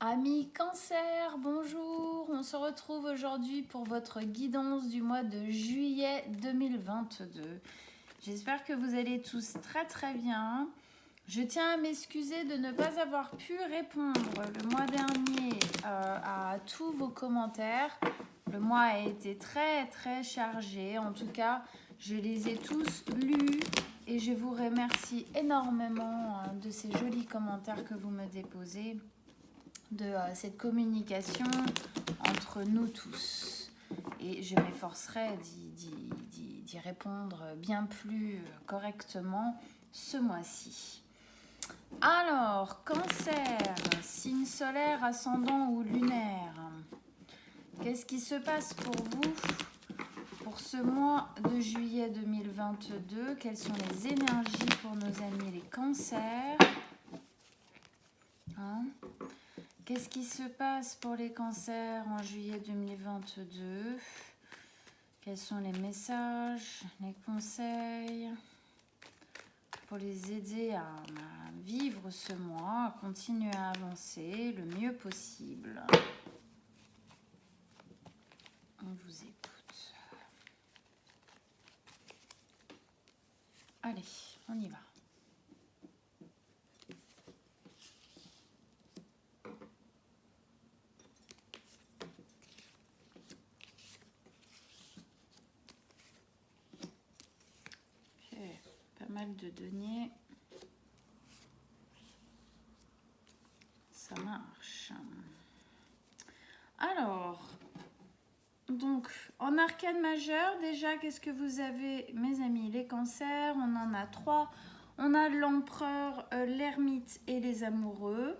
Amis Cancer, bonjour. On se retrouve aujourd'hui pour votre guidance du mois de juillet 2022. J'espère que vous allez tous très bien. Je tiens à m'excuser de ne pas avoir pu répondre le mois dernier à tous vos commentaires. Le mois a été très chargé. En tout cas, je les ai tous lus et je vous remercie énormément de ces jolis commentaires que vous me déposez, de cette communication entre nous tous. Et je m'efforcerai d'y répondre bien plus correctement ce mois-ci. Alors, Cancer, signe solaire, ascendant ou lunaire, qu'est-ce qui se passe pour vous pour ce mois de juillet 2022? Quelles sont les énergies pour nos amis les cancers? Qu'est-ce qui se passe pour les cancers en juillet 2022? Quels sont les messages, les conseils pour les aider à vivre ce mois, à continuer à avancer le mieux possible? On vous écoute. Allez, on y va. Pas mal de deniers. Ça marche. Alors, donc, en arcane majeur, déjà, qu'est-ce que vous avez, mes amis, les cancers? On en a 3. On a l'empereur, l'ermite et les amoureux.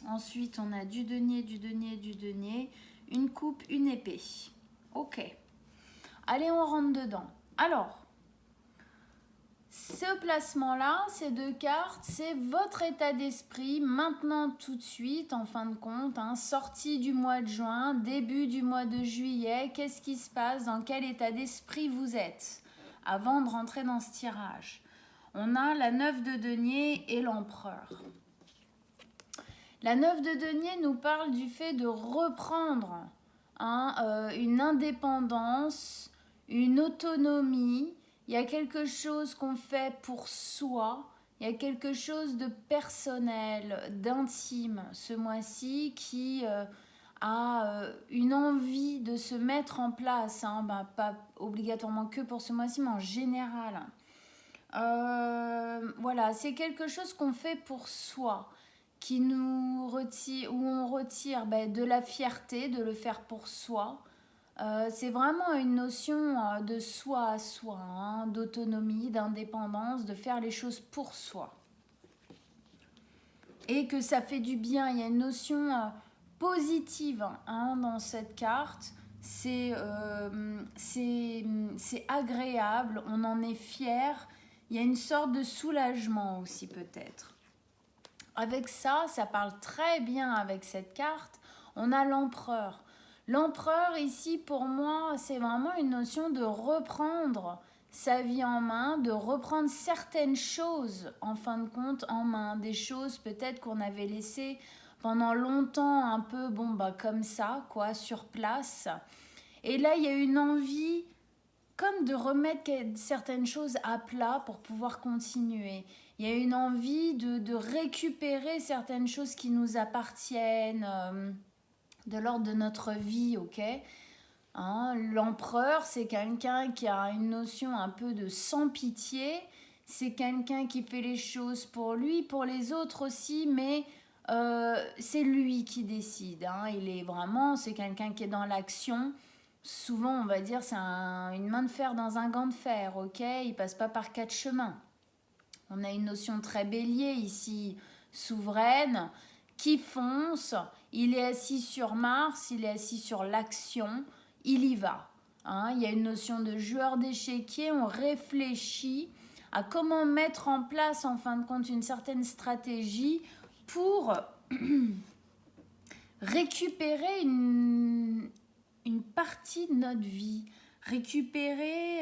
Ensuite, on a du denier, une coupe, une épée. Ok. Allez, on rentre dedans. Alors, ce placement-là, ces 2 cartes, c'est votre état d'esprit maintenant tout de suite, en fin de compte, sortie du mois de juin, début du mois de juillet. Qu'est-ce qui se passe? Dans quel état d'esprit vous êtes avant de rentrer dans ce tirage? On a la 9 de denier et l'empereur. La 9 de denier nous parle du fait de reprendre une indépendance, une autonomie. Il y a quelque chose qu'on fait pour soi, il y a quelque chose de personnel, d'intime ce mois-ci qui a une envie de se mettre en place, pas obligatoirement que pour ce mois-ci, mais en général. Voilà, c'est quelque chose qu'on fait pour soi, qui nous retire, où on retire de la fierté de le faire pour soi. C'est vraiment une notion de soi à soi, d'autonomie, d'indépendance, de faire les choses pour soi. Et que ça fait du bien, il y a une notion positive dans cette carte. C'est agréable, on en est fier. Il y a une sorte de soulagement aussi peut-être. Avec ça, ça parle très bien avec cette carte. On a l'empereur. L'empereur ici, pour moi, c'est vraiment une notion de reprendre sa vie en main, de reprendre certaines choses, en fin de compte, en main. Des choses peut-être qu'on avait laissées pendant longtemps un peu, comme ça, quoi, sur place. Et là, il y a une envie comme de remettre certaines choses à plat pour pouvoir continuer. Il y a une envie de récupérer certaines choses qui nous appartiennent, de l'ordre de notre vie, ok? L'empereur, c'est quelqu'un qui a une notion un peu de sans pitié. C'est quelqu'un qui fait les choses pour lui, pour les autres aussi, mais c'est lui qui décide. C'est quelqu'un qui est dans l'action. Souvent, on va dire, c'est une main de fer dans un gant de fer, ok? Il passe pas par 4 chemins. On a une notion très bélier ici, souveraine, qui fonce. Il est assis sur Mars, il est assis sur l'action, il y va. Il y a une notion de joueur d'échiquier, on réfléchit à comment mettre en place, en fin de compte, une certaine stratégie pour récupérer une partie de notre vie, récupérer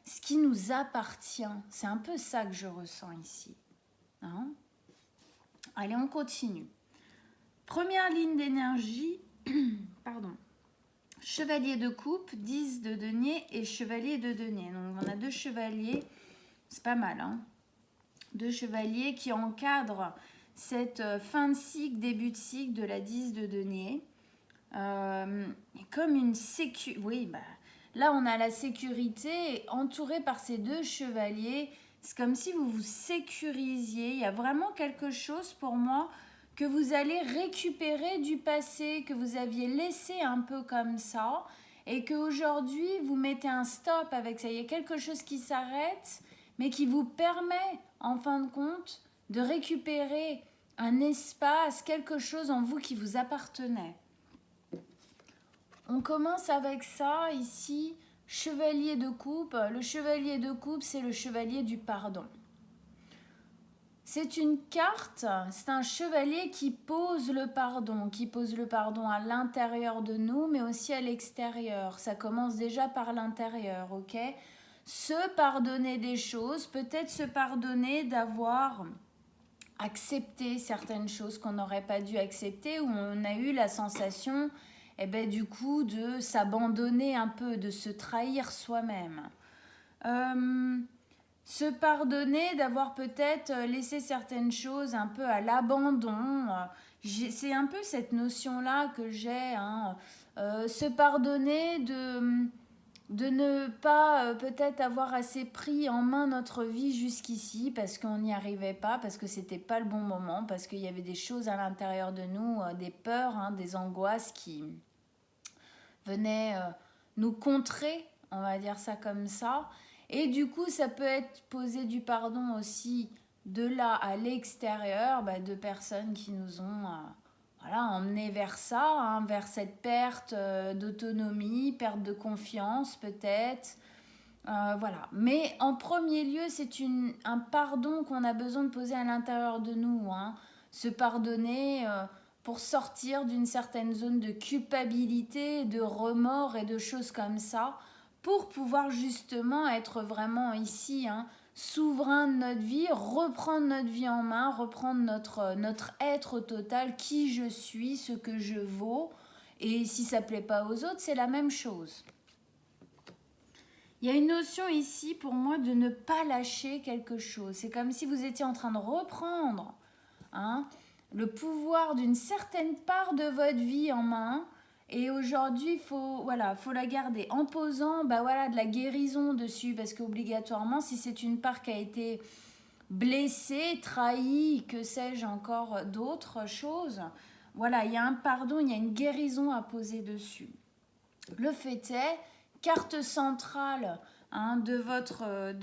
ce qui nous appartient. C'est un peu ça que je ressens ici. Allez, on continue. Première ligne d'énergie, pardon. Chevalier de coupe, 10 de denier et chevalier de denier. Donc on a 2 chevaliers, c'est pas mal, hein. 2 chevaliers qui encadrent cette fin de cycle, début de cycle de la 10 de denier. Comme une sécurité. Oui, bah, là on a la sécurité entourée par ces 2 chevaliers. C'est comme si vous vous sécurisiez. Il y a vraiment quelque chose pour moi que vous allez récupérer du passé, que vous aviez laissé un peu comme ça, et qu'aujourd'hui, vous mettez un stop avec ça. Il y a quelque chose qui s'arrête, mais qui vous permet, en fin de compte, de récupérer un espace, quelque chose en vous qui vous appartenait. On commence avec ça, ici, chevalier de coupe. Le chevalier de coupe, c'est le chevalier du pardon. C'est une carte, c'est un chevalier qui pose le pardon à l'intérieur de nous, mais aussi à l'extérieur. Ça commence déjà par l'intérieur, ok? Se pardonner des choses, peut-être se pardonner d'avoir accepté certaines choses qu'on n'aurait pas dû accepter, où on a eu la sensation, du coup, de s'abandonner un peu, de se trahir soi-même. Se pardonner d'avoir peut-être laissé certaines choses un peu à l'abandon. C'est un peu cette notion-là que j'ai. Hein. Se pardonner de ne pas peut-être avoir assez pris en main notre vie jusqu'ici parce qu'on n'y arrivait pas, parce que c'était pas le bon moment, parce qu'il y avait des choses à l'intérieur de nous, des peurs, hein, des angoisses qui venaient nous contrer, on va dire ça comme ça. Et du coup, ça peut être poser du pardon aussi de là à l'extérieur, de personnes qui nous ont emmenés vers ça, hein, vers cette perte d'autonomie, perte de confiance peut-être. Voilà. Mais en premier lieu, c'est un pardon qu'on a besoin de poser à l'intérieur de nous. Hein. Se pardonner pour sortir d'une certaine zone de culpabilité, de remords et de choses comme ça, pour pouvoir justement être vraiment ici, hein, souverain de notre vie, reprendre notre vie en main, reprendre notre être total, qui je suis, ce que je vaux. Et si ça ne plaît pas aux autres, c'est la même chose. Il y a une notion ici pour moi de ne pas lâcher quelque chose. C'est comme si vous étiez en train de reprendre le pouvoir d'une certaine part de votre vie en main. Et aujourd'hui, il faut la garder en posant de la guérison dessus. Parce qu'obligatoirement, si c'est une part qui a été blessée, trahie, que sais-je encore d'autres choses, il y a un pardon, il y a une guérison à poser dessus. Le fait est, carte centrale de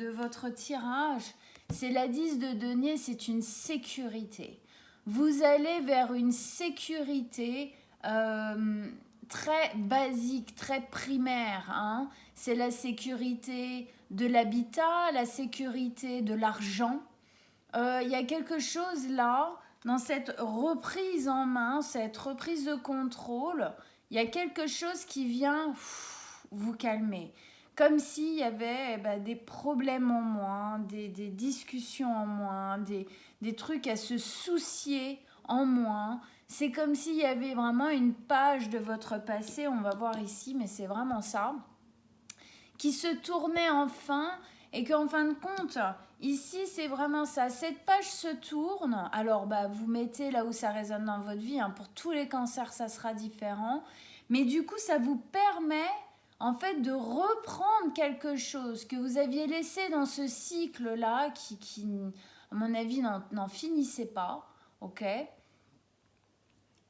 votre tirage, c'est la 10 de denier, c'est une sécurité. Vous allez vers une sécurité très basique, très primaire. Hein. C'est la sécurité de l'habitat, la sécurité de l'argent. Y a quelque chose là, dans cette reprise en main, cette reprise de contrôle, il y a quelque chose qui vient vous calmer. Comme s'il y avait des problèmes en moins, des discussions en moins, des trucs à se soucier en moins. C'est comme s'il y avait vraiment une page de votre passé, on va voir ici, mais c'est vraiment ça, qui se tournait enfin et qu'en fin de compte, ici c'est vraiment ça. Cette page se tourne, alors vous mettez là où ça résonne dans votre vie, hein. Pour tous les cancers ça sera différent, mais du coup ça vous permet en fait de reprendre quelque chose que vous aviez laissé dans ce cycle-là qui à mon avis, n'en finissait pas, ok ?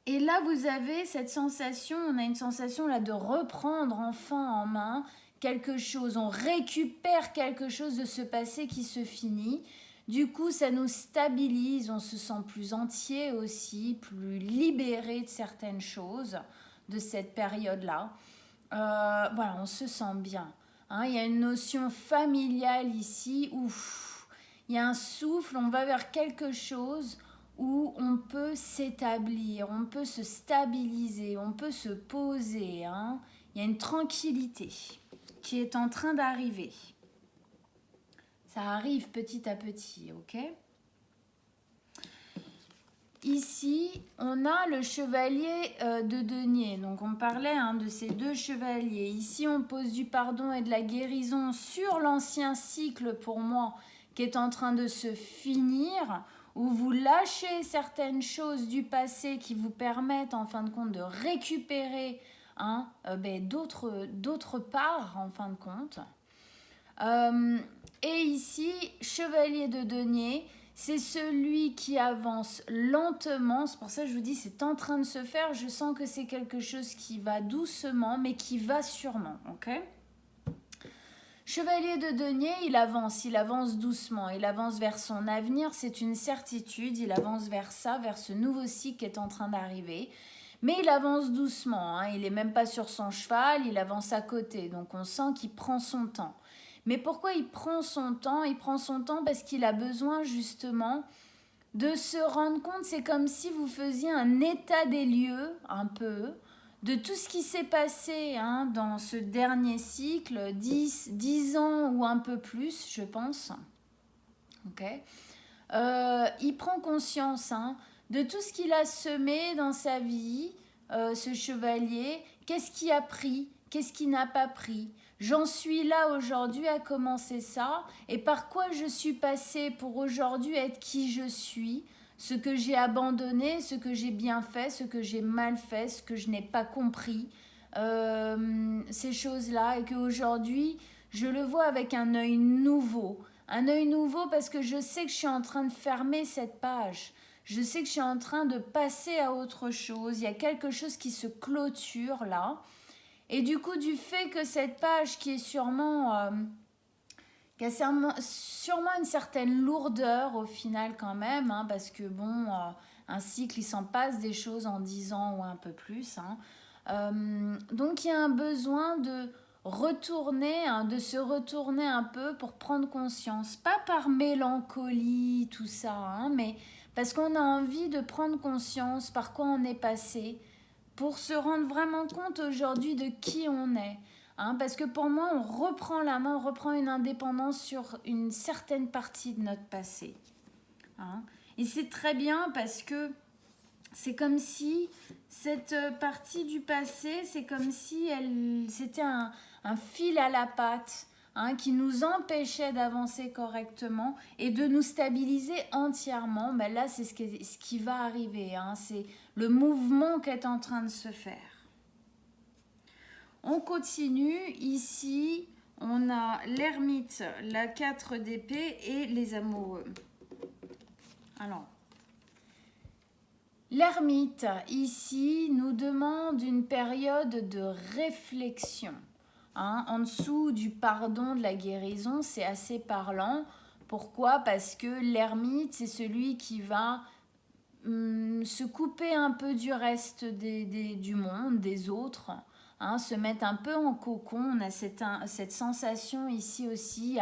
Et là, vous avez cette sensation, on a une sensation là de reprendre enfin en main quelque chose. On récupère quelque chose de ce passé qui se finit. Du coup, ça nous stabilise, on se sent plus entier aussi, plus libéré de certaines choses de cette période-là. On se sent bien. Hein, il y a une notion familiale ici où il y a un souffle, on va vers quelque chose où on peut s'établir, on peut se stabiliser, on peut se poser. Hein. Il y a une tranquillité qui est en train d'arriver. Ça arrive petit à petit, ok ? ici, on a le chevalier de denier. Donc, on parlait de ces deux chevaliers. Ici, on pose du pardon et de la guérison sur l'ancien cycle, pour moi, qui est en train de se finir, où vous lâchez certaines choses du passé qui vous permettent, en fin de compte, de récupérer d'autres parts, en fin de compte. Et ici, chevalier de denier, c'est celui qui avance lentement. C'est pour ça que je vous dis, c'est en train de se faire. Je sens que c'est quelque chose qui va doucement, mais qui va sûrement. Ok ? Chevalier de denier, il avance doucement. Il avance vers son avenir, c'est une certitude. Il avance vers ça, vers ce nouveau cycle qui est en train d'arriver. Mais il avance doucement. Il n'est même pas sur son cheval, il avance à côté. Donc on sent qu'il prend son temps. Mais pourquoi il prend son temps ? Il prend son temps parce qu'il a besoin justement de se rendre compte. C'est comme si vous faisiez un état des lieux, un peu, de tout ce qui s'est passé dans ce dernier cycle, 10 ans ou un peu plus, je pense. Ok. Il prend conscience de tout ce qu'il a semé dans sa vie, ce chevalier. Qu'est-ce qu'il a pris ? Qu'est-ce qu'il n'a pas pris ? J'en suis là aujourd'hui à commencer ça. Et par quoi je suis passée pour aujourd'hui être qui je suis ? Ce que j'ai abandonné, ce que j'ai bien fait, ce que j'ai mal fait, ce que je n'ai pas compris. Ces choses-là. Et qu'aujourd'hui, je le vois avec un œil nouveau. Un œil nouveau parce que je sais que je suis en train de fermer cette page. Je sais que je suis en train de passer à autre chose. Il y a quelque chose qui se clôture là. Et du coup, du fait que cette page qui est sûrement... qui a sûrement une certaine lourdeur au final quand même, parce que bon, un cycle, il s'en passe des choses en 10 ans ou un peu plus. Donc, il y a un besoin de retourner, de se retourner un peu pour prendre conscience. Pas par mélancolie, tout ça, mais parce qu'on a envie de prendre conscience par quoi on est passé, pour se rendre vraiment compte aujourd'hui de qui on est. Parce que pour moi, on reprend la main, on reprend une indépendance sur une certaine partie de notre passé. Et c'est très bien parce que c'est comme si cette partie du passé, c'est comme si c'était un fil à la patte qui nous empêchait d'avancer correctement et de nous stabiliser entièrement. Ben là, c'est ce qui va arriver. C'est le mouvement qui est en train de se faire. On continue. Ici, on a l'ermite, la 4 d'épée et les amoureux. Alors, l'ermite, ici, nous demande une période de réflexion. En dessous du pardon, de la guérison, c'est assez parlant. Pourquoi ? Parce que l'ermite, c'est celui qui va se couper un peu du reste du monde, des autres, se mettre un peu en cocon. On a cette sensation ici aussi,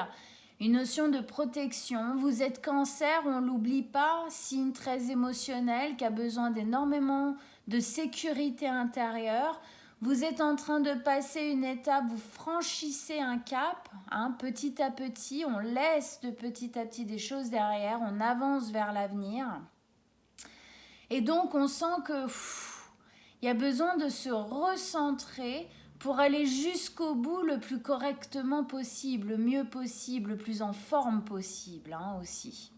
une notion de protection. Vous êtes Cancer, on ne l'oublie pas, signe très émotionnel qui a besoin d'énormément de sécurité intérieure. Vous êtes en train de passer une étape, vous franchissez un cap, petit à petit, on laisse de petit à petit des choses derrière, on avance vers l'avenir. Et donc, on sent que il y a besoin de se recentrer pour aller jusqu'au bout le plus correctement possible, le mieux possible, le plus en forme possible aussi.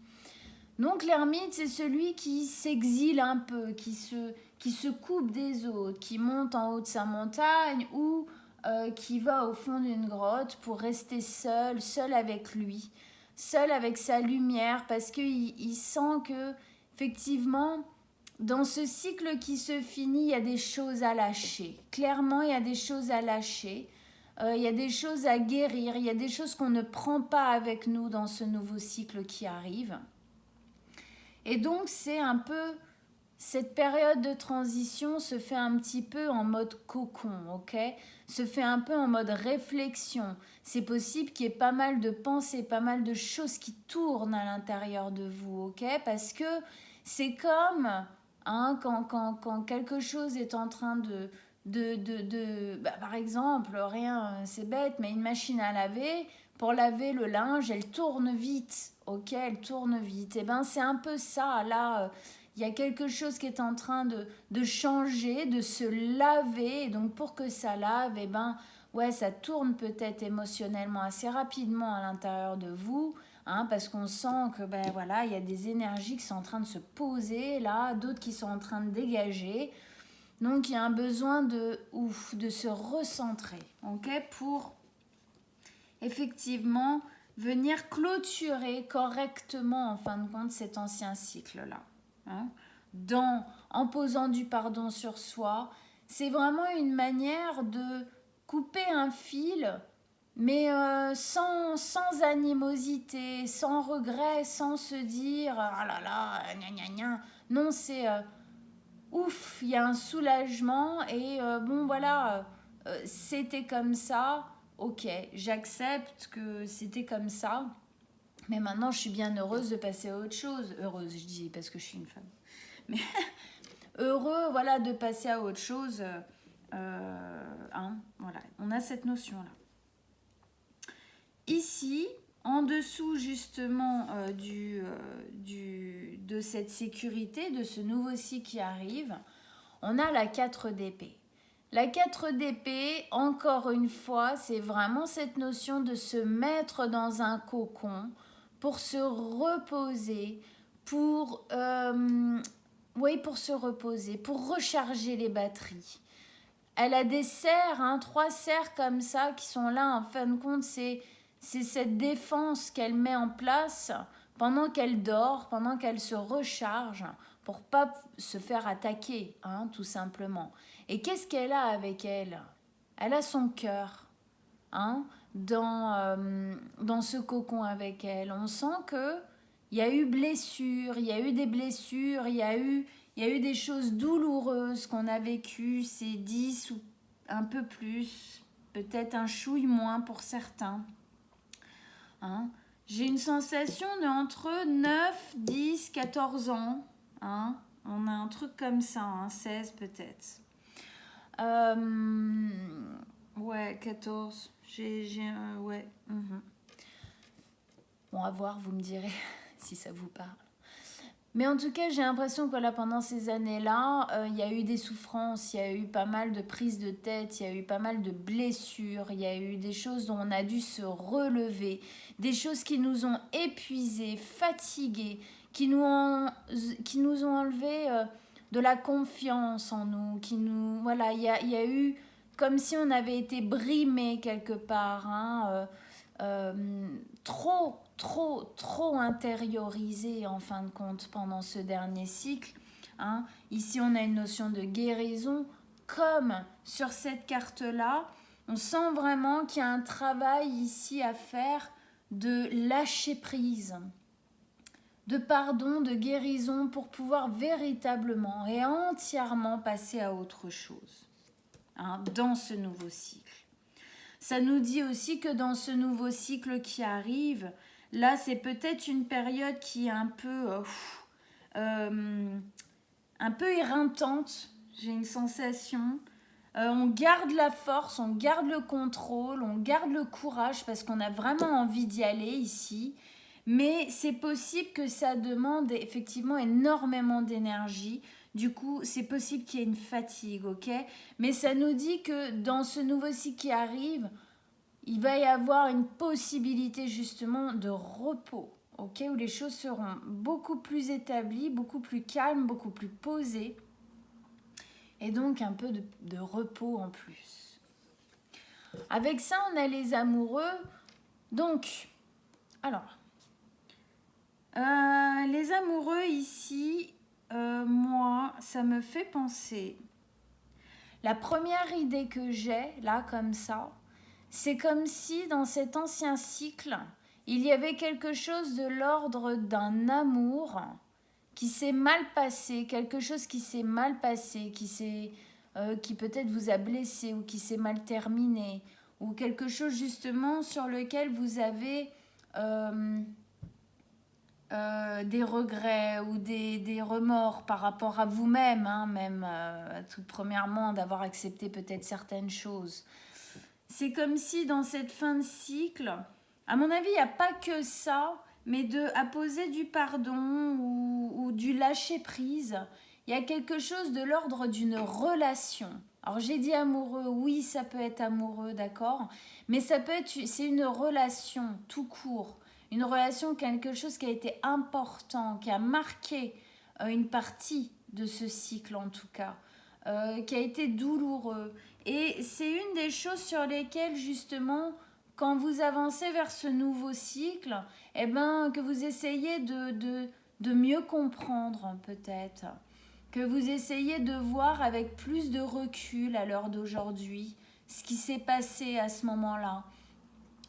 Donc, l'ermite, c'est celui qui s'exile un peu, qui se coupe des autres, qui monte en haut de sa montagne ou qui va au fond d'une grotte pour rester seul avec lui, seul avec sa lumière, parce qu'il sent que, effectivement, dans ce cycle qui se finit, il y a des choses à lâcher. Clairement, il y a des choses à lâcher. Il y a des choses à guérir. Il y a des choses qu'on ne prend pas avec nous dans ce nouveau cycle qui arrive. Et donc, c'est un peu... Cette période de transition se fait un petit peu en mode cocon, ok ? Se fait un peu en mode réflexion. C'est possible qu'il y ait pas mal de pensées, pas mal de choses qui tournent à l'intérieur de vous, ok ? Parce que c'est comme... quand quelque chose est en train par exemple, c'est bête, mais une machine à laver, pour laver le linge, elle tourne vite, ok, elle tourne vite. Et c'est un peu ça, là, il y a quelque chose qui est en train de changer, de se laver. Et donc pour que ça lave, eh ben, ouais, ça tourne peut-être émotionnellement assez rapidement à l'intérieur de vous. Hein, parce qu'on sent que ben voilà, il y a des énergies qui sont en train de se poser là, d'autres qui sont en train de dégager. Donc il y a un besoin de se recentrer, ok, pour effectivement venir clôturer correctement en fin de compte cet ancien cycle là. Hein, en posant du pardon sur soi, c'est vraiment une manière de couper un fil, mais sans animosité, sans regret, sans se dire ah là là, gna gna gna. Non, c'est ouf, il y a un soulagement et bon voilà, c'était comme ça, ok, j'accepte que c'était comme ça, mais maintenant je suis bien heureuse de passer à autre chose. Heureuse, je dis parce que je suis une femme. Mais heureux, voilà, de passer à autre chose. Hein, voilà, on a cette notion-là. Ici, en dessous justement de cette sécurité, de ce nouveau cycle qui arrive, on a la 4 d'épée. La 4 d'épée, encore une fois, c'est vraiment cette notion de se mettre dans un cocon pour se reposer, pour se reposer, pour recharger les batteries. Elle a des serres, 3 serres comme ça qui sont là, en fin de compte, c'est cette défense qu'elle met en place pendant qu'elle dort, pendant qu'elle se recharge, pour pas se faire attaquer, tout simplement. Et qu'est-ce qu'elle a avec elle? Elle a son cœur, dans ce cocon avec elle. On sent que il y a eu blessure, il y a eu des blessures, il y a eu des choses douloureuses qu'on a vécues, c'est 10 ou un peu plus, peut-être un chouille moins pour certains. J'ai une sensation d'entre 9, 10, 14 ans. On a un truc comme ça, 16 peut-être. Ouais, 14. Ouais. Bon, à voir, vous me direz si ça vous parle. Mais en tout cas, j'ai l'impression que là, pendant ces années-là, il y a eu des souffrances, il y a eu pas mal de prises de tête, il y a eu pas mal de blessures, il y a eu des choses dont on a dû se relever, des choses qui nous ont épuisés, fatigués, qui nous ont enlevé de la confiance en nous, voilà, il y a eu comme si on avait été brimé quelque part, trop intériorisé en fin de compte pendant ce dernier cycle. Ici, on a une notion de guérison. Comme sur cette carte-là, on sent vraiment qu'il y a un travail ici à faire de lâcher prise, de pardon, de guérison pour pouvoir véritablement et entièrement passer à autre chose dans ce nouveau cycle. Ça nous dit aussi que dans ce nouveau cycle qui arrive, là, c'est peut-être une période qui est un peu éreintante, j'ai une sensation. On garde la force, on garde le contrôle, on garde le courage parce qu'on a vraiment envie d'y aller ici. Mais c'est possible que ça demande effectivement énormément d'énergie. Du coup, c'est possible qu'il y ait une fatigue, ok? Mais ça nous dit que dans ce nouveau cycle qui arrive, il va y avoir une possibilité justement de repos, ok? Où les choses seront beaucoup plus établies, beaucoup plus calmes, beaucoup plus posées. Et donc un peu de repos en plus. Avec ça, on a les amoureux. Donc, alors, les amoureux ici, moi, ça me fait penser. La première idée que j'ai, là, comme ça, c'est comme si dans cet ancien cycle, il y avait quelque chose de l'ordre d'un amour qui s'est mal passé, quelque chose qui s'est mal passé, qui peut-être vous a blessé ou qui s'est mal terminé, ou quelque chose justement sur lequel vous avez des regrets ou des remords par rapport à vous-même, même tout premièrement d'avoir accepté peut-être certaines choses. C'est comme si dans cette fin de cycle, à mon avis, il n'y a pas que ça, mais à poser du pardon ou du lâcher-prise. Il y a quelque chose de l'ordre d'une relation. Alors j'ai dit amoureux, oui ça peut être amoureux, d'accord, mais ça peut être, c'est une relation tout court, une relation, quelque chose qui a été important, qui a marqué une partie de ce cycle en tout cas, qui a été douloureux. Et c'est une des choses sur lesquelles justement, quand vous avancez vers ce nouveau cycle, eh ben, que vous essayez de mieux comprendre peut-être, que vous essayez de voir avec plus de recul à l'heure d'aujourd'hui ce qui s'est passé à ce moment-là.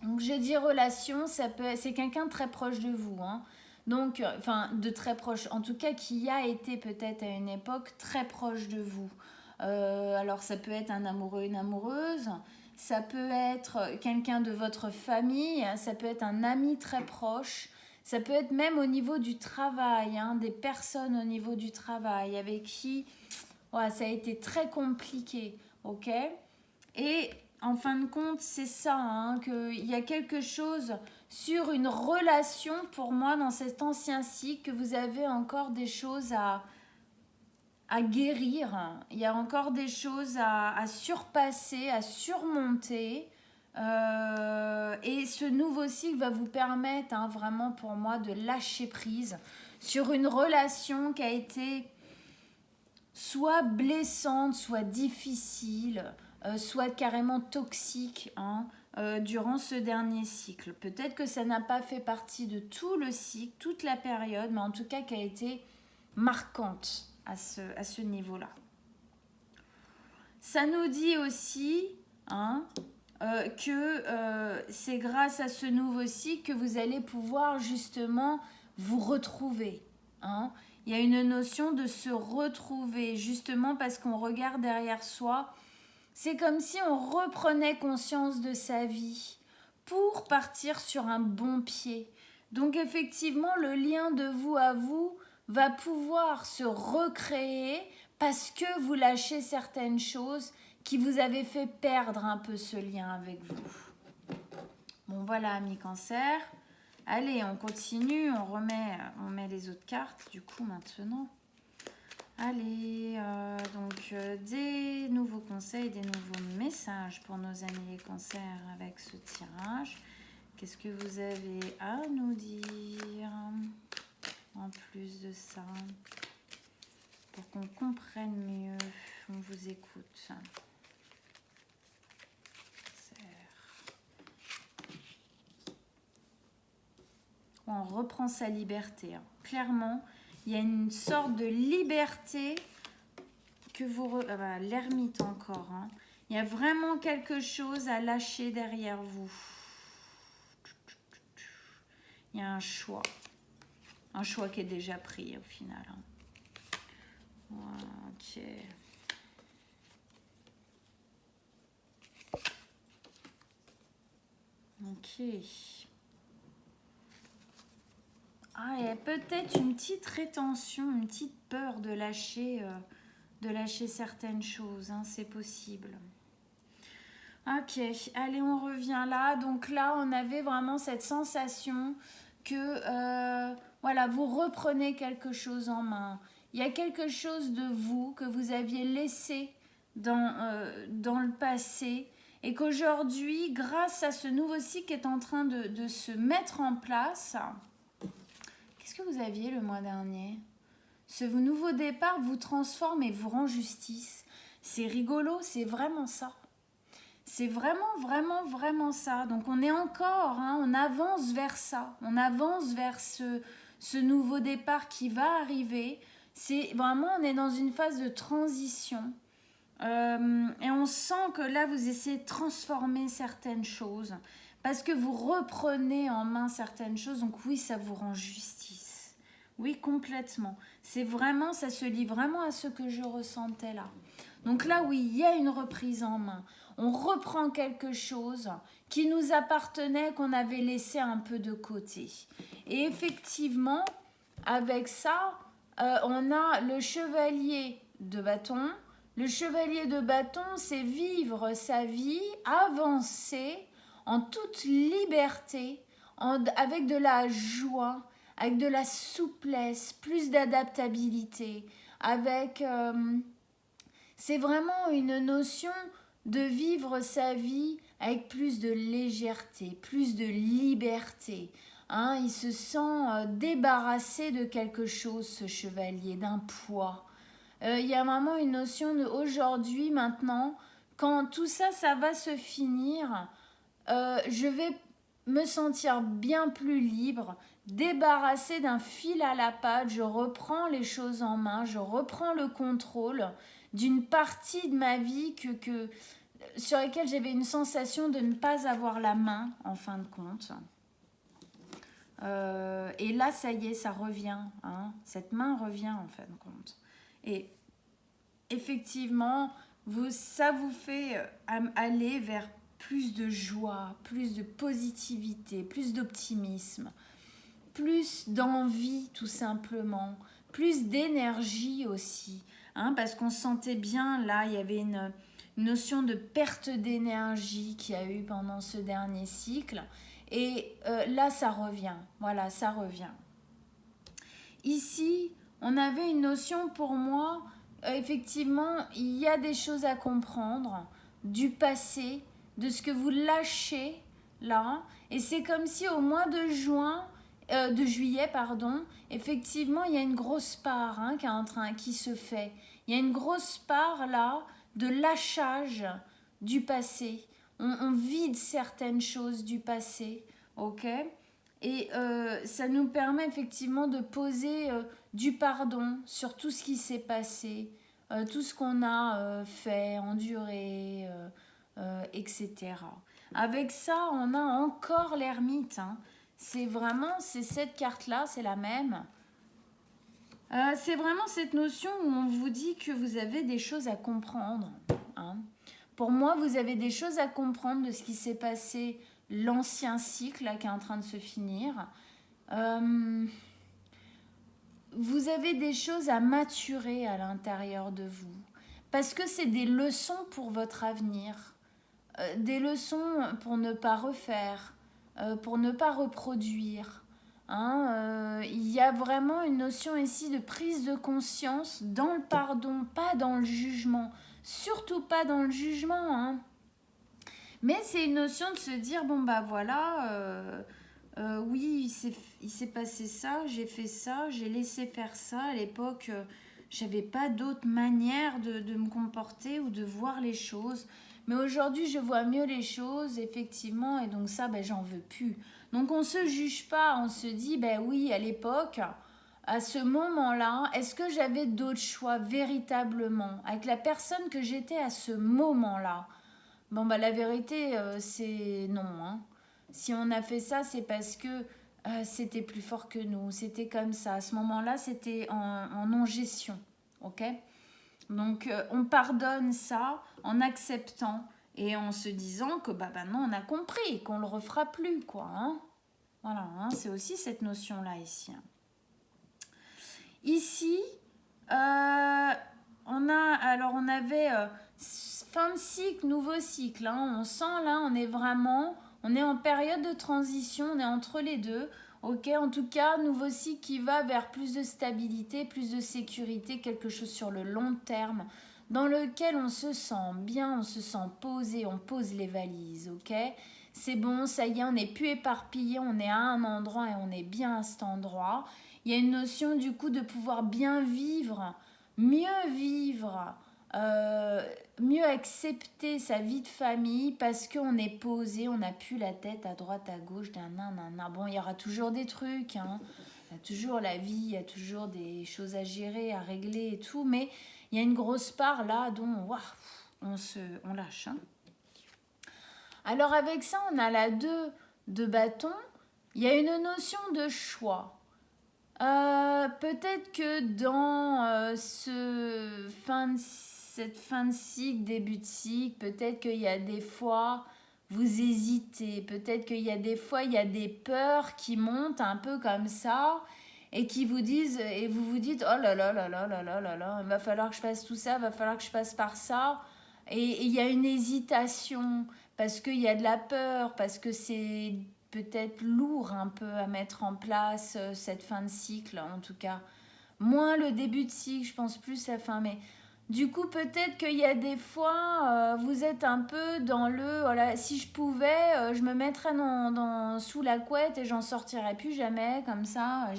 Donc je dis relation, c'est quelqu'un de très proche de vous, hein. Donc, enfin, de très proche, en tout cas qui a été peut-être à une époque très proche de vous. Alors ça peut être un amoureux, une amoureuse, ça peut être quelqu'un de votre famille, ça peut être un ami très proche, ça peut être même au niveau du travail, hein, des personnes au niveau du travail avec qui ouais, ça a été très compliqué, ok? Et en fin de compte, c'est ça, hein, qu'il y a quelque chose sur une relation, pour moi, dans cet ancien cycle, que vous avez encore des choses à guérir. Il y a encore des choses à surpasser, à surmonter. Et ce nouveau cycle va vous permettre, hein, vraiment pour moi, de lâcher prise sur une relation qui a été soit blessante, soit difficile, soit carrément toxique, hein, durant ce dernier cycle. Peut-être que ça n'a pas fait partie de tout le cycle, toute la période, mais en tout cas qui a été marquante à ce niveau-là. Ça nous dit aussi, hein, que c'est grâce à ce nouveau cycle que vous allez pouvoir justement vous retrouver, hein. Il y a une notion de se retrouver, justement parce qu'on regarde derrière soi. C'est comme si on reprenait conscience de sa vie pour partir sur un bon pied. Donc effectivement, le lien de vous à vous va pouvoir se recréer parce que vous lâchez certaines choses qui vous avaient fait perdre un peu ce lien avec vous. Bon voilà, amis cancer. Allez, on continue, on met les autres cartes du coup maintenant. Allez, des nouveaux conseils, des nouveaux messages pour nos amis les cancers avec ce tirage. Qu'est-ce que vous avez à nous dire en plus de ça? Pour qu'on comprenne mieux, on vous écoute. On reprend sa liberté. Hein. Clairement, il y a une sorte de liberté que vous... l'ermite encore. Hein. Il y a vraiment quelque chose à lâcher derrière vous. Il y a un choix. Un choix qui est déjà pris au final. Hein. Ok. Ok. Ah, il y a peut-être une petite rétention, une petite peur de lâcher certaines choses, hein, c'est possible. Ok, allez, on revient là. Donc là, on avait vraiment cette sensation que, voilà, vous reprenez quelque chose en main. Il y a quelque chose de vous que vous aviez laissé dans le passé et qu'aujourd'hui, grâce à ce nouveau cycle qui est en train de se mettre en place... Qu'est-ce que vous aviez le mois dernier? Ce nouveau départ vous transforme et vous rend justice. C'est rigolo, c'est vraiment ça. C'est vraiment, vraiment, vraiment ça. Donc on est encore, hein, on avance vers ça. On avance vers ce nouveau départ qui va arriver. C'est vraiment, on est dans une phase de transition. Et on sent que là, vous essayez de transformer certaines choses. Parce que vous reprenez en main certaines choses. Donc oui, ça vous rend justice. Oui, complètement. C'est vraiment, ça se lie vraiment à ce que je ressentais là. Donc là, oui, il y a une reprise en main. On reprend quelque chose qui nous appartenait, qu'on avait laissé un peu de côté. Et effectivement, avec ça, on a le chevalier de bâton. Le chevalier de bâton, c'est vivre sa vie, avancer en toute liberté, avec de la joie, avec de la souplesse, plus d'adaptabilité, avec... c'est vraiment une notion de vivre sa vie avec plus de légèreté, plus de liberté. Hein, il se sent débarrassé de quelque chose, ce chevalier, d'un poids. Il y a vraiment une notion de aujourd'hui, maintenant, quand tout ça, ça va se finir, je vais me sentir bien plus libre, débarrassé d'un fil à la patte, je reprends les choses en main, je reprends le contrôle d'une partie de ma vie sur laquelle j'avais une sensation de ne pas avoir la main, en fin de compte. Et là, ça y est, ça revient. Hein. Cette main revient, en fin de compte. Et effectivement, ça vous fait aller vers plus de joie, plus de positivité, plus d'optimisme, plus d'envie tout simplement, plus d'énergie aussi, hein, parce qu'on sentait bien là, il y avait une notion de perte d'énergie qu'il y a eu pendant ce dernier cycle, et là ça revient, voilà, ça revient. Ici, on avait une notion pour moi, effectivement, il y a des choses à comprendre du passé, de ce que vous lâchez là, et c'est comme si au mois de juillet, effectivement, il y a une grosse part hein, qui se fait. Il y a une grosse part là de lâchage du passé. On vide certaines choses du passé, ok ? Et ça nous permet effectivement de poser du pardon sur tout ce qui s'est passé, tout ce qu'on a fait, enduré, etc. Avec ça, on a encore l'ermite. Hein. C'est cette carte-là, c'est la même. C'est vraiment cette notion où on vous dit que vous avez des choses à comprendre. Hein. Pour moi, vous avez des choses à comprendre de ce qui s'est passé l'ancien cycle là, qui est en train de se finir. Vous avez des choses à maturer à l'intérieur de vous. Parce que c'est des leçons pour votre avenir. Des leçons pour ne pas refaire, pour ne pas reproduire. Hein, il y a vraiment une notion ici de prise de conscience dans le pardon, pas dans le jugement. Surtout pas dans le jugement. Hein. Mais c'est une notion de se dire, bon bah voilà, oui, il s'est passé ça, j'ai fait ça, j'ai laissé faire ça. À l'époque, j'avais pas d'autre manière de me comporter ou de voir les choses. Mais aujourd'hui, je vois mieux les choses, effectivement, et donc ça, ben, j'en veux plus. Donc on se juge pas, on se dit, ben oui, à l'époque, à ce moment-là, est-ce que j'avais d'autres choix véritablement avec la personne que j'étais à ce moment-là? Bon, bah la vérité, c'est non. Hein. Si on a fait ça, c'est parce que c'était plus fort que nous. C'était comme ça. À ce moment-là, c'était en non-gestion. Ok ? Donc, on pardonne ça en acceptant et en se disant que bah, maintenant, on a compris, qu'on ne le refera plus. Quoi, hein. Voilà, hein, c'est aussi cette notion-là ici. Ici, on avait... fin de cycle, nouveau cycle. Hein. On sent là, on est en période de transition, on est entre les deux. Ok, en tout cas, nouveau cycle qui va vers plus de stabilité, plus de sécurité, quelque chose sur le long terme, dans lequel on se sent bien, on se sent posé, on pose les valises. Ok, c'est bon, ça y est, on n'est plus éparpillé, on est à un endroit et on est bien à cet endroit. Il y a une notion du coup de pouvoir bien vivre, mieux vivre. Mieux accepter sa vie de famille parce qu'on est posé, on n'a plus la tête à droite, à gauche, Bon, il y aura toujours des trucs, hein. Il y a toujours la vie, il y a toujours des choses à gérer, à régler et tout, mais il y a une grosse part là dont on lâche. Hein. Alors avec ça, on a la 2 de bâton, il y a une notion de choix. Peut-être que dans cette fin de cycle, début de cycle, peut-être qu'il y a des fois, vous hésitez, peut-être qu'il y a des fois, il y a des peurs qui montent un peu comme ça et qui vous disent, et vous vous dites, oh là là là là là là là là, il va falloir que je fasse tout ça, il va falloir que je passe par ça. Et il y a une hésitation parce qu'il y a de la peur, parce que c'est peut-être lourd un peu à mettre en place cette fin de cycle, en tout cas. Moins le début de cycle, je pense plus la fin, mais du coup, peut-être qu'il y a des fois, vous êtes un peu dans le... Voilà, si je pouvais, je me mettrais sous la couette et j'en sortirais plus jamais, comme ça,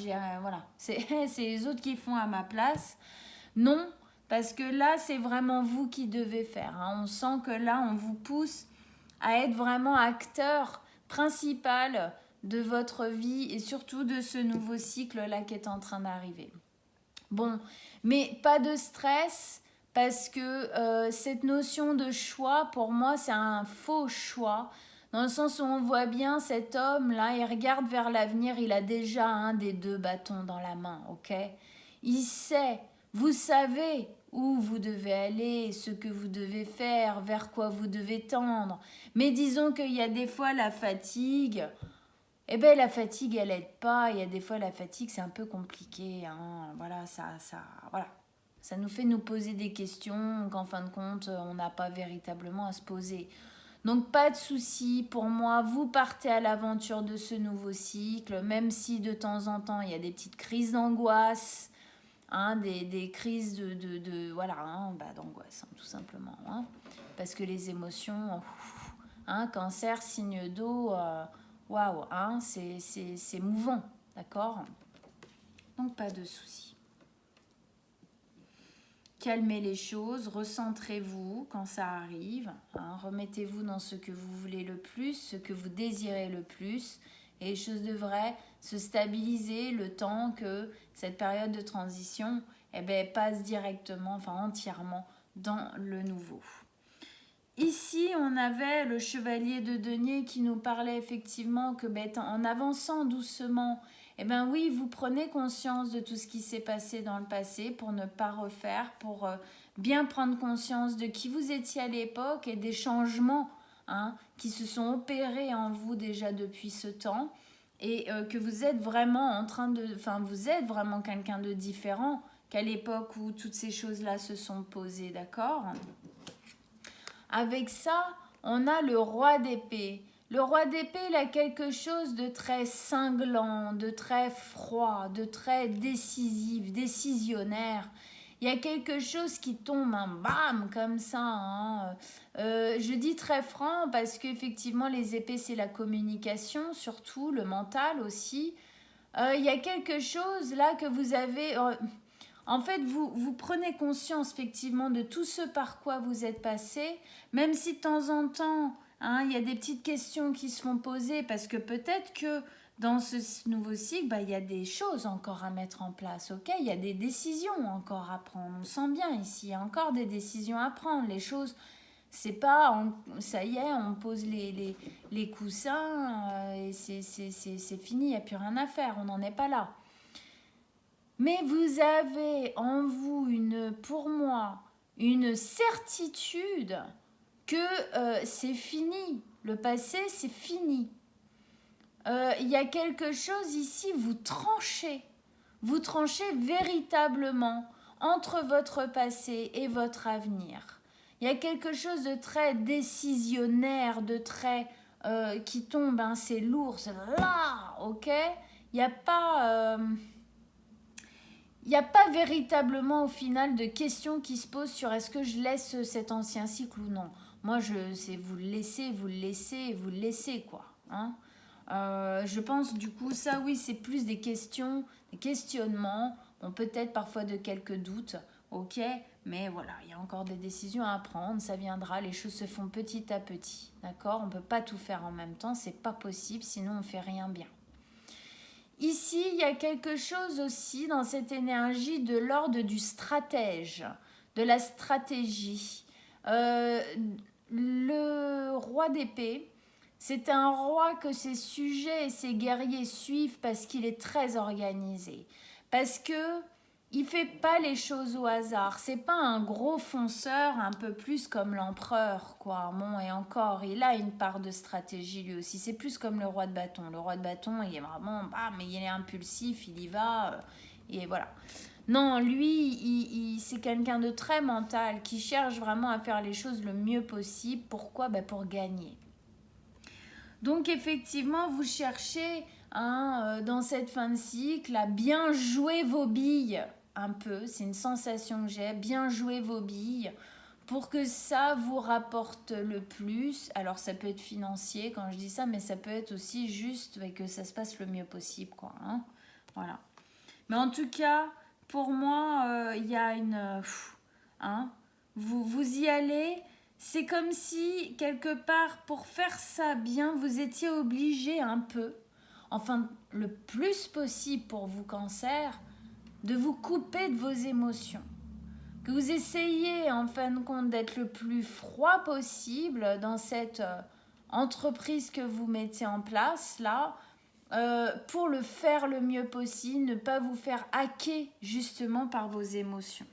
voilà. C'est les autres qui font à ma place. Non, parce que là, c'est vraiment vous qui devez faire. Hein. On sent que là, on vous pousse à être vraiment acteur principal de votre vie et surtout de ce nouveau cycle-là qui est en train d'arriver. Bon, mais pas de stress parce que cette notion de choix, pour moi, c'est un faux choix. Dans le sens où on voit bien cet homme-là, il regarde vers l'avenir, il a déjà un des deux bâtons dans la main, ok? Il sait, vous savez où vous devez aller, ce que vous devez faire, vers quoi vous devez tendre. Mais disons qu'il y a des fois la fatigue. Eh bien, la fatigue, elle aide pas. Il y a des fois, la fatigue, c'est un peu compliqué. Hein. Voilà, voilà. Ça nous fait nous poser des questions qu'en fin de compte, on n'a pas véritablement à se poser. Donc, pas de souci. Pour moi, vous partez à l'aventure de ce nouveau cycle, même si de temps en temps, il y a des petites crises d'angoisse, hein, des crises voilà, hein, d'angoisse, hein, tout simplement. Hein. Parce que les émotions, hein, cancer, signe d'eau... waouh, hein, c'est mouvant, d'accord? Donc pas de souci. Calmez les choses, recentrez-vous quand ça arrive, hein, remettez-vous dans ce que vous voulez le plus, ce que vous désirez le plus, et les choses devraient se stabiliser le temps que cette période de transition passe directement, enfin entièrement dans le nouveau. Ici, on avait le chevalier de denier qui nous parlait effectivement que en avançant doucement, oui, vous prenez conscience de tout ce qui s'est passé dans le passé pour ne pas refaire, pour bien prendre conscience de qui vous étiez à l'époque et des changements qui se sont opérés en vous déjà depuis ce temps et que vous êtes vraiment vous êtes vraiment quelqu'un de différent qu'à l'époque où toutes ces choses-là se sont posées, d'accord ? Avec ça, on a le roi d'épée. Le roi d'épée, il a quelque chose de très cinglant, de très froid, de très décisif, décisionnaire. Il y a quelque chose qui tombe, bam, comme ça. Hein. Je dis très franc parce qu'effectivement, les épées, c'est la communication, surtout le mental aussi. Il y a quelque chose là que vous avez... En fait, vous prenez conscience effectivement de tout ce par quoi vous êtes passé, même si de temps en temps, il y a des petites questions qui se font poser, parce que peut-être que dans ce nouveau cycle, il y a des choses encore à mettre en place, ok ? Il y a des décisions encore à prendre, on sent bien ici, il y a encore des décisions à prendre, les choses... C'est pas, ça y est, on pose les coussins et c'est fini, il n'y a plus rien à faire, on n'en est pas là. Mais vous avez en vous, pour moi, une certitude que c'est fini. Le passé, c'est fini. Il y a quelque chose ici, vous tranchez. Vous tranchez véritablement entre votre passé et votre avenir. Il y a quelque chose de très décisionnaire, de très... qui tombe, c'est lourd, c'est là, ok ? Il n'y a pas... il n'y a pas véritablement au final de questions qui se posent sur est-ce que je laisse cet ancien cycle ou non. Moi, c'est vous le laissez, quoi. Hein. Je pense du coup, ça oui, c'est plus des questions, des questionnements, bon, peut-être parfois de quelques doutes, ok, mais voilà, il y a encore des décisions à prendre, ça viendra, les choses se font petit à petit, d'accord ? On ne peut pas tout faire en même temps, c'est pas possible, sinon on ne fait rien bien. Ici, il y a quelque chose aussi dans cette énergie de l'ordre du stratège, de la stratégie. Le roi d'épée, c'est un roi que ses sujets et ses guerriers suivent parce qu'il est très organisé. Parce que il fait pas les choses au hasard. C'est pas un gros fonceur, un peu plus comme l'empereur, quoi. Bon, et encore, il a une part de stratégie lui aussi. C'est plus comme le roi de bâton. Le roi de bâton, il est vraiment, mais il est impulsif, il y va, et voilà. Non, lui, c'est quelqu'un de très mental, qui cherche vraiment à faire les choses le mieux possible. Pourquoi ? Pour gagner. Donc effectivement, vous cherchez dans cette fin de cycle à bien jouer vos billes un peu. C'est une sensation que j'ai, bien jouer vos billes pour que ça vous rapporte le plus. Alors ça peut être financier quand je dis ça, mais ça peut être aussi juste que ça se passe le mieux possible, quoi. Voilà. Mais en tout cas, pour moi, il y a une... vous y allez... C'est comme si, quelque part, pour faire ça bien, vous étiez obligé un peu, enfin le plus possible pour vous, Cancer, de vous couper de vos émotions. Que vous essayez, en fin de compte, d'être le plus froid possible dans cette entreprise que vous mettez en place, là, pour le faire le mieux possible, ne pas vous faire hacker, justement, par vos émotions.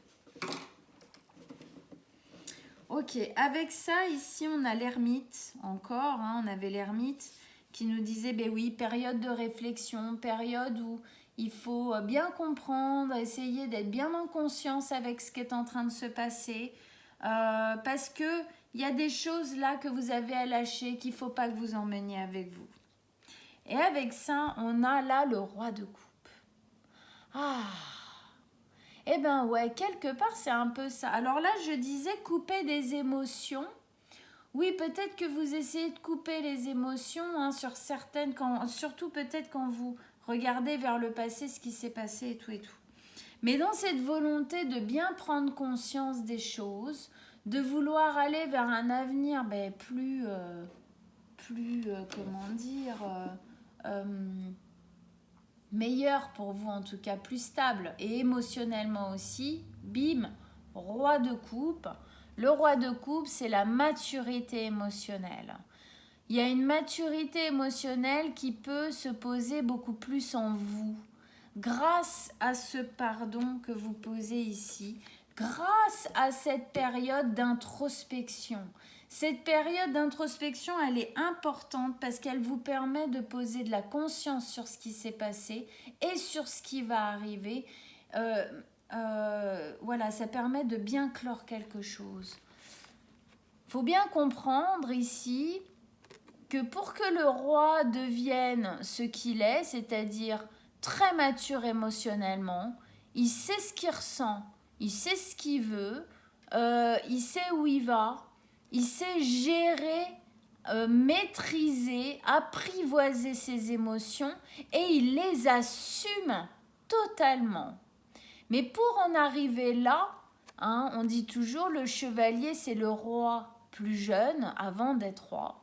Ok, avec ça, ici, on a l'ermite, encore, on avait l'ermite qui nous disait, ben oui, période de réflexion, période où il faut bien comprendre, essayer d'être bien en conscience avec ce qui est en train de se passer, parce que il y a des choses là que vous avez à lâcher, qu'il ne faut pas que vous emmeniez avec vous. Et avec ça, on a là le roi de coupe. Ah! Eh ben ouais, quelque part, c'est un peu ça. Alors là, je disais couper des émotions. Oui, peut-être que vous essayez de couper les émotions sur certaines, surtout peut-être quand vous regardez vers le passé, ce qui s'est passé et tout et tout. Mais dans cette volonté de bien prendre conscience des choses, de vouloir aller vers un avenir plus, comment dire, meilleur pour vous en tout cas, plus stable et émotionnellement aussi, bim, roi de coupe. Le roi de coupe, c'est la maturité émotionnelle. Il y a une maturité émotionnelle qui peut se poser beaucoup plus en vous, grâce à ce pardon que vous posez ici, grâce à cette période d'introspection. Cette période d'introspection, elle est importante parce qu'elle vous permet de poser de la conscience sur ce qui s'est passé et sur ce qui va arriver. Voilà, ça permet de bien clore quelque chose. Il faut bien comprendre ici que pour que le roi devienne ce qu'il est, c'est-à-dire très mature émotionnellement, il sait ce qu'il ressent, il sait ce qu'il veut, il sait où il va, il sait gérer, maîtriser, apprivoiser ses émotions et il les assume totalement. Mais pour en arriver là, on dit toujours le chevalier c'est le roi plus jeune avant d'être roi.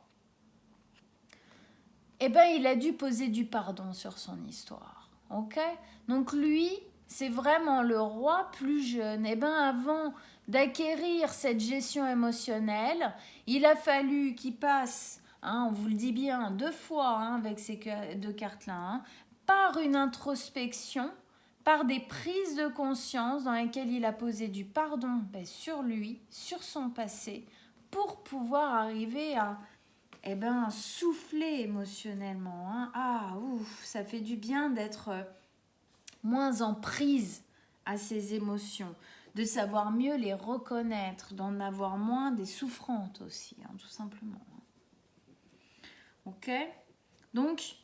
Eh bien, il a dû poser du pardon sur son histoire. Ok ? Donc lui, c'est vraiment le roi plus jeune. Eh bien, avant d'acquérir cette gestion émotionnelle, il a fallu qu'il passe, on vous le dit bien, 2 fois avec ces 2 cartes-là, par une introspection, par des prises de conscience dans lesquelles il a posé du pardon sur lui, sur son passé, pour pouvoir arriver à souffler émotionnellement. Ah, ouf, ça fait du bien d'être moins en prise à ces émotions, de savoir mieux les reconnaître, d'en avoir moins des souffrantes aussi, tout simplement. Ok ? Donc,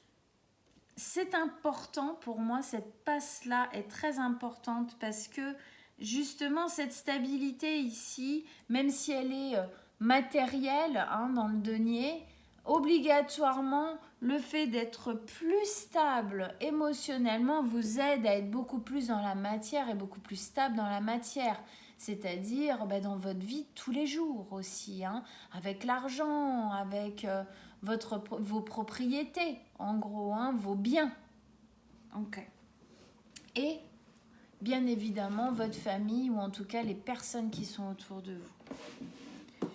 c'est important pour moi, cette passe-là est très importante parce que justement, cette stabilité ici, même si elle est matérielle dans le denier, obligatoirement, le fait d'être plus stable émotionnellement vous aide à être beaucoup plus dans la matière et beaucoup plus stable dans la matière. C'est-à-dire dans votre vie de tous les jours aussi, avec l'argent, avec vos propriétés, en gros, vos biens. Ok. Et bien évidemment votre famille ou en tout cas les personnes qui sont autour de vous.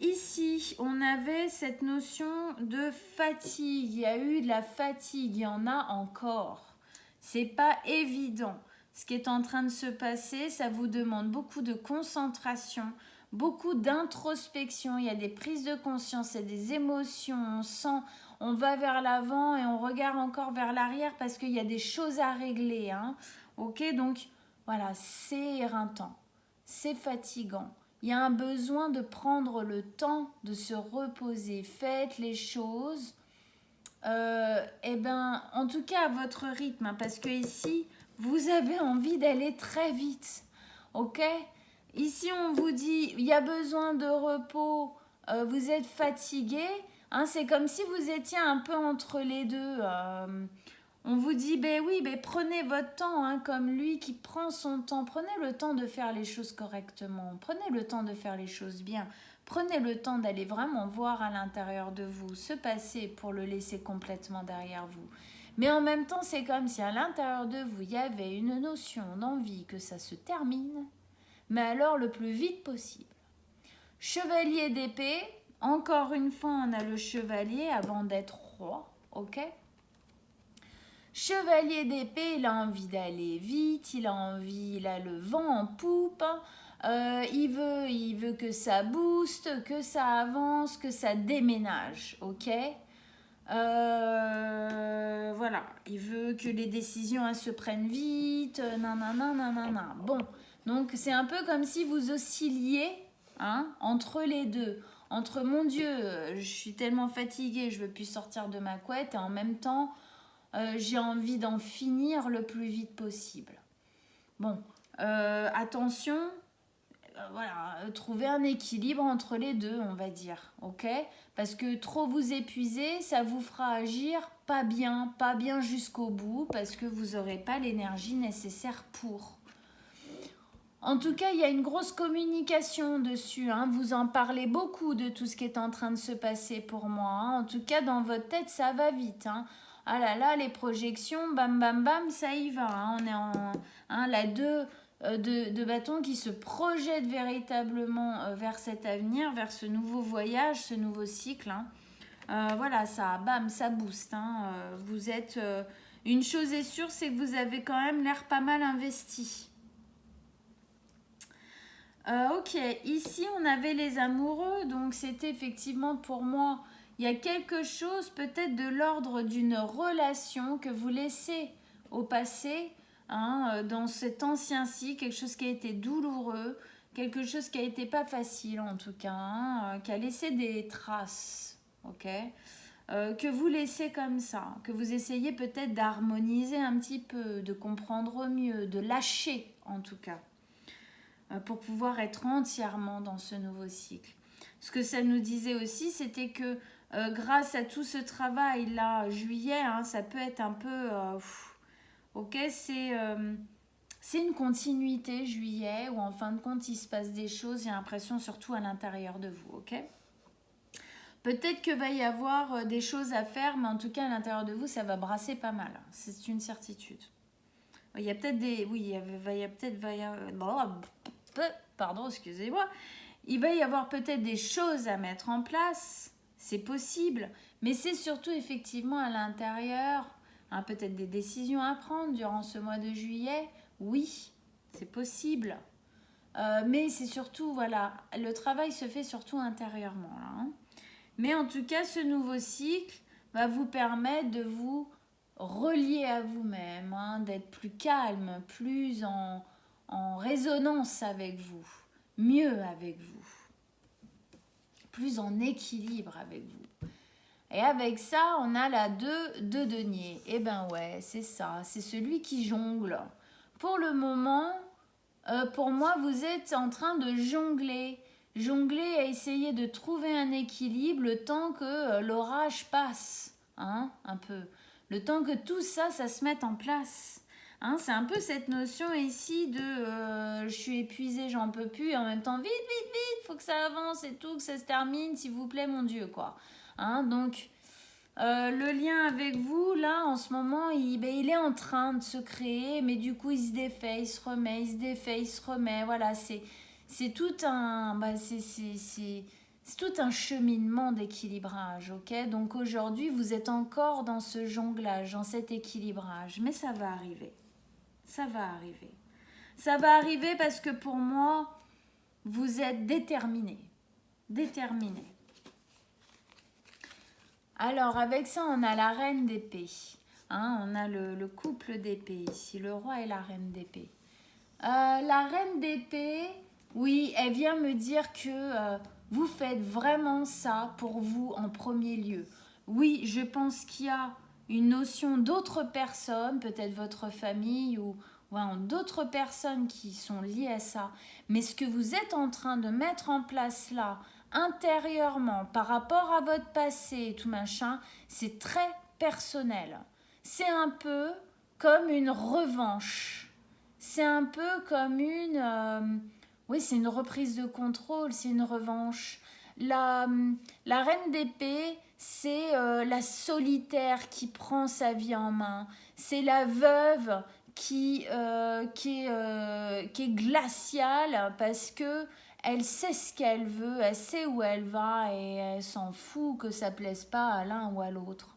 Ici, on avait cette notion de fatigue. Il y a eu de la fatigue, il y en a encore. C'est pas évident. Ce qui est en train de se passer, ça vous demande beaucoup de concentration, beaucoup d'introspection. Il y a des prises de conscience, il y a des émotions. On sent, on va vers l'avant et on regarde encore vers l'arrière parce qu'il y a des choses à régler. Ok, donc voilà, c'est éreintant, c'est fatigant. il y a un besoin de prendre le temps de se reposer. Faites les choses, eh ben, en tout cas à votre rythme, hein, parce que ici, vous avez envie d'aller très vite, ok? Ici, on vous dit, il y a besoin de repos, vous êtes fatigué, hein, c'est comme si vous étiez un peu entre les deux. On vous dit, ben oui, ben prenez votre temps, hein, comme lui qui prend son temps. Prenez le temps de faire les choses correctement. Prenez le temps de faire les choses bien. Prenez le temps d'aller vraiment voir à l'intérieur de vous, se passer pour le laisser complètement derrière vous. Mais en même temps, c'est comme si à l'intérieur de vous, il y avait une notion d'envie que ça se termine, mais alors le plus vite possible. Chevalier d'épée, encore une fois, on a le chevalier avant d'être roi, ok? Chevalier d'épée, il a envie d'aller vite, il a le vent en poupe, il veut que ça booste, que ça avance, que ça déménage, ok? Voilà, il veut que les décisions elles se prennent vite, nanana. Bon, donc c'est un peu comme si vous oscilliez, hein, entre les deux. Entre mon Dieu, je suis tellement fatiguée, je veux plus sortir de ma couette, et en même temps, j'ai envie d'en finir le plus vite possible. Bon, attention, voilà, trouver un équilibre entre les deux, on va dire, ok? Parce que trop vous épuiser, ça vous fera agir pas bien jusqu'au bout, parce que vous n'aurez pas l'énergie nécessaire pour. En tout cas, il y a une grosse communication dessus, hein. Vous en parlez beaucoup de tout ce qui est en train de se passer pour moi, hein. En tout cas, dans votre tête, ça va vite, hein. Ah là là, les projections, bam bam bam, ça y va, hein. On est en la 2 de bâtons qui se projette véritablement vers cet avenir, vers ce nouveau voyage, ce nouveau cycle, hein. Voilà, ça, bam, ça booste, hein. Vous êtes... une chose est sûre, c'est que vous avez quand même l'air pas mal investi. Ok, ici on avait les amoureux, donc c'était effectivement pour moi, il y a quelque chose peut-être de l'ordre d'une relation que vous laissez au passé, hein, dans cet ancien cycle, quelque chose qui a été douloureux, quelque chose qui a été pas facile en tout cas, hein, qui a laissé des traces, ok, que vous laissez comme ça, que vous essayez peut-être d'harmoniser un petit peu, de comprendre mieux, de lâcher en tout cas, pour pouvoir être entièrement dans ce nouveau cycle. Ce que ça nous disait aussi, c'était que grâce à tout ce travail-là, juillet, hein, ça peut être un peu... ok, c'est une continuité, juillet, où en fin de compte, il se passe des choses, j'ai l'impression, surtout à l'intérieur de vous, ok? Peut-être que va y avoir des choses à faire, mais en tout cas, à l'intérieur de vous, ça va brasser pas mal. C'est une certitude. Il y a peut-être des... Oui, pardon, excusez-moi. Il va y avoir peut-être des choses à mettre en place, c'est possible, mais c'est surtout effectivement à l'intérieur, hein, peut-être des décisions à prendre durant ce mois de juillet. Oui, c'est possible. Mais c'est surtout, voilà, le travail se fait surtout intérieurement, là, hein. Mais en tout cas, ce nouveau cycle va vous permettre de vous relier à vous-même, hein, d'être plus calme, plus en résonance avec vous, mieux avec vous, plus en équilibre avec vous. Et avec ça, on a la 2 de denier. Eh ben ouais, c'est ça, c'est celui qui jongle. Pour le moment, pour moi, vous êtes en train de jongler. Jongler à essayer de trouver un équilibre le temps que l'orage passe, hein, un peu. Le temps que tout ça, ça se mette en place. Hein, c'est un peu cette notion ici de je suis épuisée, j'en peux plus, et en même temps, vite, faut que ça avance et tout, que ça se termine, s'il vous plaît, mon Dieu, quoi. Hein, donc, le lien avec vous, là, en ce moment, il est en train de se créer, mais du coup, il se défait, il se remet, il se défait, il se remet. Voilà, c'est tout un... c'est tout un cheminement d'équilibrage, ok? Donc aujourd'hui, vous êtes encore dans ce jonglage, dans cet équilibrage, mais ça va arriver. Ça va arriver. Ça va arriver parce que pour moi, vous êtes déterminé. Déterminé. Alors, avec ça, on a la reine d'épée. Hein, on a le couple d'épée ici, le roi et la reine d'épée. La reine d'épée, Oui, elle vient me dire que vous faites vraiment ça pour vous en premier lieu. Oui, je pense qu'il y a une notion d'autres personnes, peut-être votre famille ou voilà, d'autres personnes qui sont liées à ça. Mais ce que vous êtes en train de mettre en place là, intérieurement, par rapport à votre passé et tout machin, c'est très personnel. C'est un peu comme une revanche. C'est un peu comme une... oui, c'est une reprise de contrôle, c'est une revanche. La, la reine d'épée, c'est la solitaire qui prend sa vie en main. C'est la veuve qui est glaciale parce que elle sait ce qu'elle veut, elle sait où elle va et elle s'en fout que ça plaise pas à l'un ou à l'autre.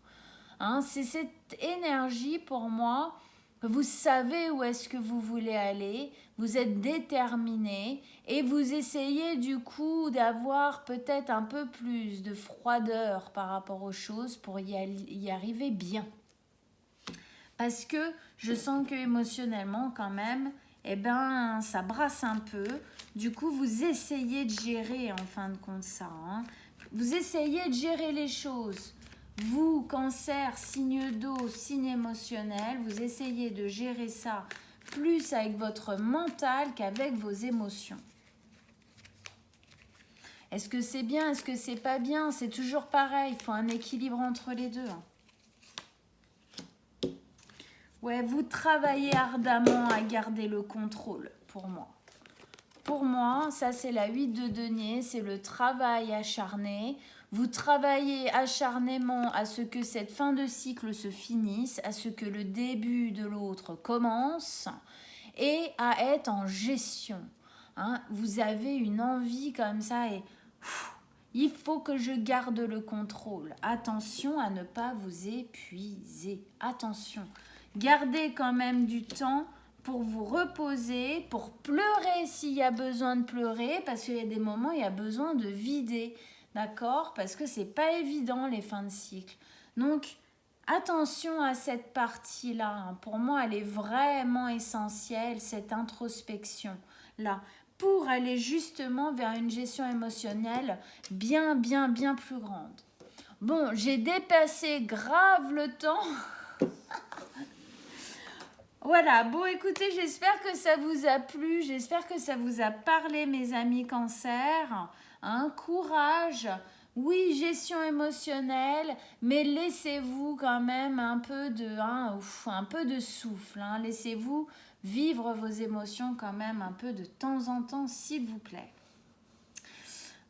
Hein, c'est cette énergie pour moi. Vous savez où est-ce que vous voulez aller, vous êtes déterminé et vous essayez du coup d'avoir peut-être un peu plus de froideur par rapport aux choses pour y arriver bien. Parce que je sens que émotionnellement quand même, eh ben, ça brasse un peu. Du coup, vous essayez de gérer en fin de compte ça. Hein. Vous essayez de gérer les choses. Vous, cancer, signe d'eau, signe émotionnel, vous essayez de gérer ça plus avec votre mental qu'avec vos émotions. Est-ce que c'est bien? Est-ce que c'est pas bien? C'est toujours pareil, il faut un équilibre entre les deux. Ouais, vous travaillez ardemment à garder le contrôle, pour moi. Pour moi, ça c'est la 8 de denier, c'est le travail acharné. Vous travaillez acharnément à ce que cette fin de cycle se finisse, à ce que le début de l'autre commence et à être en gestion. Hein, vous avez une envie comme ça et il faut que je garde le contrôle. Attention à ne pas vous épuiser. Attention. Gardez quand même du temps pour vous reposer, pour pleurer s'il y a besoin de pleurer, parce qu'il y a des moments où il y a besoin de vider, d'accord? Parce que c'est pas évident les fins de cycle. Donc, attention à cette partie-là. Hein. Pour moi, elle est vraiment essentielle, cette introspection-là, pour aller justement vers une gestion émotionnelle bien plus grande. Bon, j'ai dépassé grave le temps. Voilà, bon écoutez, j'espère que ça vous a plu, j'espère que ça vous a parlé mes amis cancer. Hein, courage, oui, gestion émotionnelle, mais laissez-vous quand même un peu de souffle. Hein, laissez-vous vivre vos émotions quand même un peu de temps en temps, s'il vous plaît.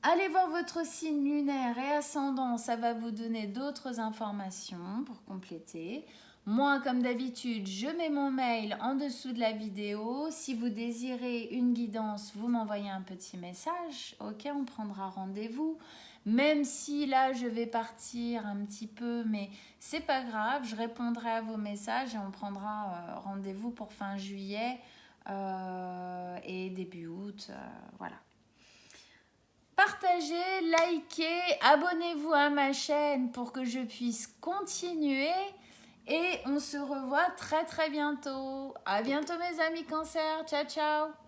Allez voir votre signe lunaire et ascendant, ça va vous donner d'autres informations pour compléter. Moi, comme d'habitude, je mets mon mail en dessous de la vidéo. Si vous désirez une guidance, vous m'envoyez un petit message. Ok, on prendra rendez-vous. Même si là, je vais partir un petit peu, mais c'est pas grave. Je répondrai à vos messages et on prendra rendez-vous pour fin juillet et début août. Voilà. Partagez, likez, abonnez-vous à ma chaîne pour que je puisse continuer. Et on se revoit très bientôt. À bientôt mes amis cancer. Ciao, ciao.